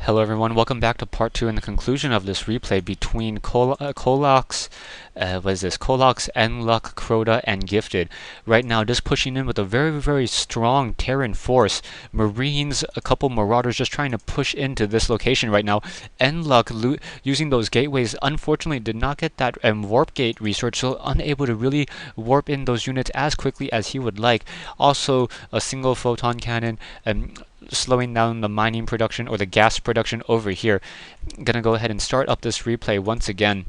Hello everyone, welcome back to part 2 and the conclusion of this replay between Colex, Colex, nluck, Crota, and Gifted. Right now, just pushing in with a very strong Terran force. Marines, a couple Marauders just trying to push into this location right now. nluck, using those gateways, unfortunately did not get that warp gate research, so unable to really warp in those units as quickly as he would like. Also, a single photon cannon, slowing down the mining production or the gas production over here. I'm gonna go ahead and start up this replay once again,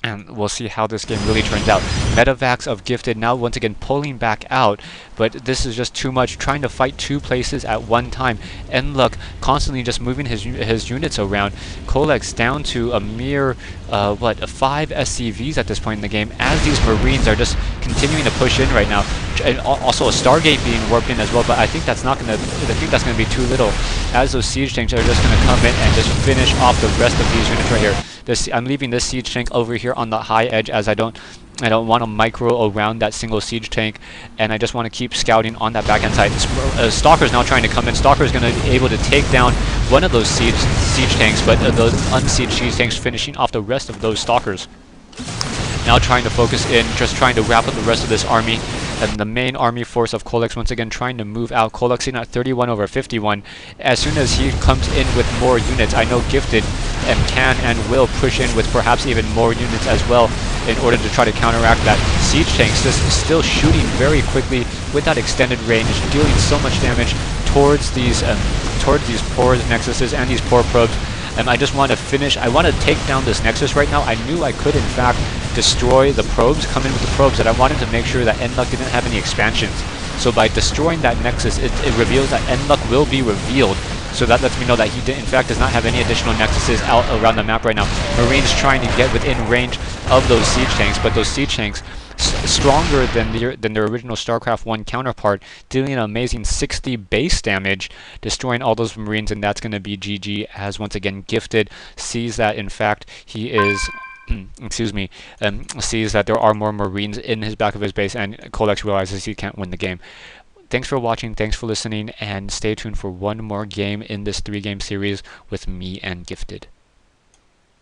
and we'll see how this game really turns out. Medevacs of Gifted now once again pulling back out, but this is just too much, trying to fight two places at one time. nluck constantly just moving his units around. Colex down to a mere 5 SCVs at this point in the game, as these Marines are just continuing to push in right now. And also a Stargate being warped in as well, but I think that's not gonna. I think that's gonna be too little, as those siege tanks are just gonna come in and just finish off the rest of these units right here. I'm leaving this siege tank over here on the high edge, as I don't want to micro around that single siege tank, and I just want to keep scouting on that backhand side. Stalker's now trying to come in. Stalker's going to be able to take down one of those siege tanks, but those unsieged siege tanks finishing off the rest of those Stalkers. Now trying to focus in, just trying to wrap up the rest of this army. And the main army force of Colex once again trying to move out. Colex in at 31/51. As soon as he comes in with more units, I know Gifted can and will push in with perhaps even more units as well, in order to try to counteract that. Siege tanks just still shooting very quickly with that extended range, dealing so much damage towards these poor nexuses and these poor probes. I just want to finish. I want to take down this nexus right now. I knew I could in fact destroy the probes, come in with the probes, and I wanted to make sure that nluck didn't have any expansions. So by destroying that nexus, it reveals that nluck will be revealed. So that lets me know that he in fact does not have any additional nexuses out around the map right now. Marines trying to get within range of those siege tanks, but those siege tanks stronger than their original StarCraft 1 counterpart, dealing an amazing 60 base damage, destroying all those Marines, and that's going to be GG, as once again Gifted sees that in fact he is sees that there are more Marines in his back of his base, and Colex realizes he can't win the game. Thanks for watching, thanks for listening, and stay tuned for one more game in this 3-game series with me and Gifted.